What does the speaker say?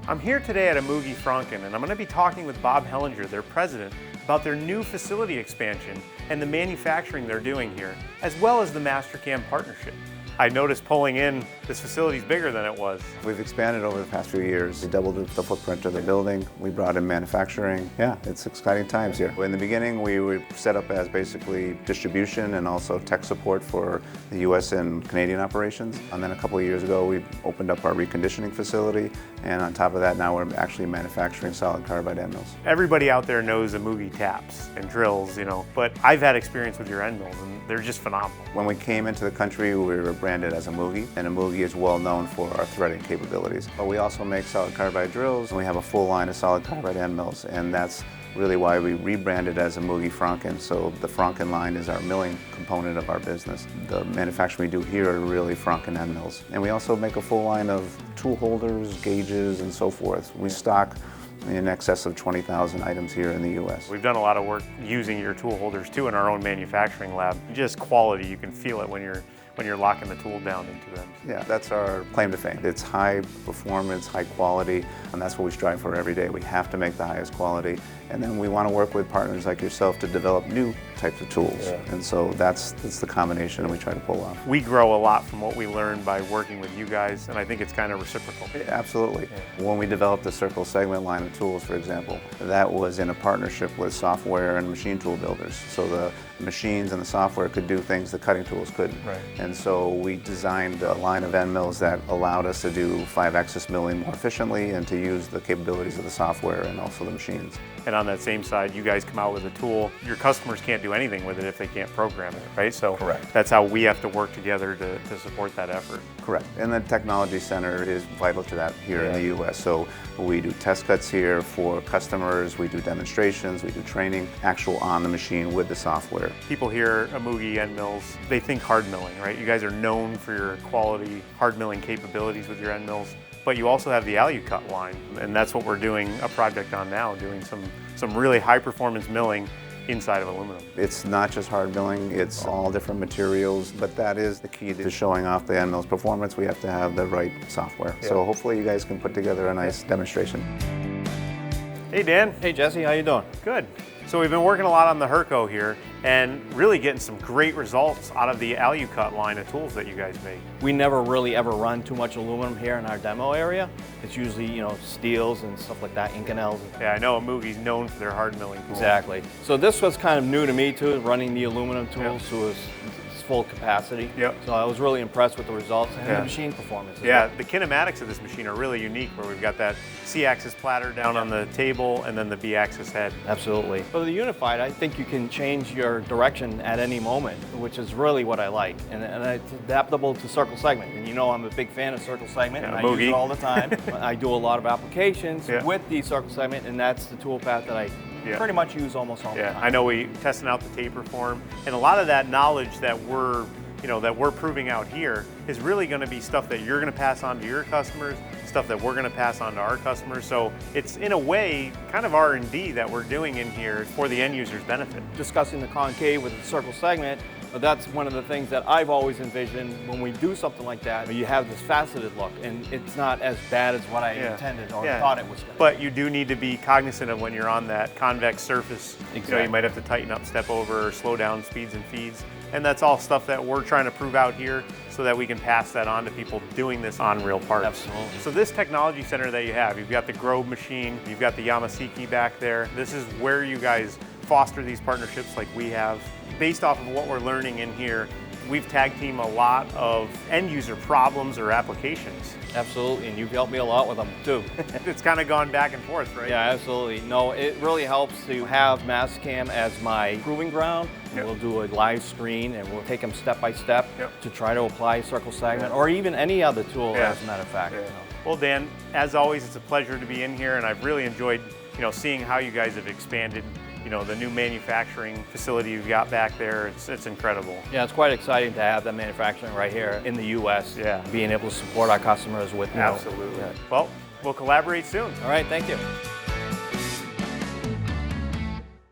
I'm here today at Emuge-Franken, and I'm going to be talking with Bob Hellinger, their president, about their new facility expansion and the manufacturing they're doing here, as well as the Mastercam partnership. I noticed pulling in, this facility is bigger than it was. We've expanded over the past few years. We doubled the footprint of the building. We brought in manufacturing. Yeah, it's exciting times here. In the beginning, we were set up as basically distribution and also tech support for the US and Canadian operations. And then a couple of years ago, we opened up our reconditioning facility. And on top of that, now we're actually manufacturing solid carbide end mills. Everybody out there knows Emuge taps and drills, but I've had experience with your end mills, and they're just phenomenal. When we came into the country, we were branded as Emuge, and Emuge is well known for our threading capabilities. But we also make solid carbide drills, and we have a full line of solid carbide end mills, and that's really why we rebranded as Emuge-Franken. So the Franken line is our milling component of our business. The manufacturing we do here are really Franken end mills. And we also make a full line of tool holders, gauges, and so forth. We stock in excess of 20,000 items here in the US. We've done a lot of work using your tool holders too in our own manufacturing lab. Just quality, you can feel it when you're locking the tool down into them. Yeah, that's our claim to fame. It's high performance, high quality, and that's what we strive for every day. We have to make the highest quality, and then we want to work with partners like yourself to develop new types of tools. Yeah. And so that's the combination we try to pull off. We grow a lot from what we learn by working with you guys, and I think it's kind of reciprocal. Absolutely. Yeah. When we developed the Circle segment line of tools, for example, that was in a partnership with software and machine tool builders. So the machines and the software could do things the cutting tools couldn't. Right. And so we designed a line of end mills that allowed us to do 5-axis milling more efficiently and to use the capabilities of the software and also the machines. And on that same side, you guys come out with a tool. Your customers can't do anything with it if they can't program it, right? So correct. That's how we have to work together to support that effort. Correct. And the technology center is vital to that here in the US. So we do test cuts here for customers, we do demonstrations, we do training, actual on the machine with the software. People hear Emuge end mills, they think hard milling, right? You guys are known for your quality hard milling capabilities with your end mills, but you also have the Alu-Cut line, and that's what we're doing a project on now, doing some really high performance milling inside of aluminum. It's not just hard milling, it's all different materials, but that is the key to showing off the end mill's performance. We have to have the right software. Yeah. So hopefully you guys can put together a nice demonstration. Hey Dan. Hey Jesse, how you doing? Good. So we've been working a lot on the Herco here and really getting some great results out of the Alu-Cut line of tools that you guys make. We never really ever run too much aluminum here in our demo area. It's usually, steels and stuff like that, Inconels. Yeah, I know Emuge's known for their hard milling tools. Exactly. So this was kind of new to me too, running the aluminum tools to its full capacity. Yep. So I was really impressed with the results and the machine performance. Yeah, the kinematics of this machine are really unique, where we've got that C-axis platter down on the table and then the B-axis head. Absolutely. For the Unified, I think you can change your direction at any moment, which is really what I like. And it's adaptable to Circle segment. And I'm a big fan of Circle segment, and I use it all the time. I do a lot of applications with the Circle segment, and that's the tool path that I pretty much use almost all the time. I know we testing out the taper form, and a lot of that knowledge that we're proving out here is really going to be stuff that you're going to pass on to your customers, stuff that we're going to pass on to our customers. So it's in a way kind of R&D that we're doing in here for the end user's benefit. Discussing the concave with the Circle segment, that's one of the things that I've always envisioned when we do something like that. You have this faceted look, and it's not as bad as what I intended or thought it was going to be. But you do need to be cognizant of when you're on that convex surface. Exactly. You might have to tighten up, step over, or slow down speeds and feeds. And that's all stuff that we're trying to prove out here so that we can pass that on to people doing this on real parts. Absolutely. So this technology center that you have, you've got the Grove machine, you've got the Yamasaki back there. This is where you guys foster these partnerships like we have. Based off of what we're learning in here, we've tag teamed a lot of end user problems or applications. Absolutely, and you've helped me a lot with them too. It's kind of gone back and forth, right? Yeah, absolutely. No, it really helps to have Mastercam as my proving ground. We'll do a live screen and we'll take them step by step to try to apply Circle segment or even any other tool as a matter of fact. Well Dan, as always, it's a pleasure to be in here, and I've really enjoyed seeing how you guys have expanded the new manufacturing facility you've got back there. It's incredible. Yeah, it's quite exciting to have that manufacturing right here in the U.S. Yeah. Being able to support our customers with Absolutely. Well, we'll collaborate soon. All right, thank you.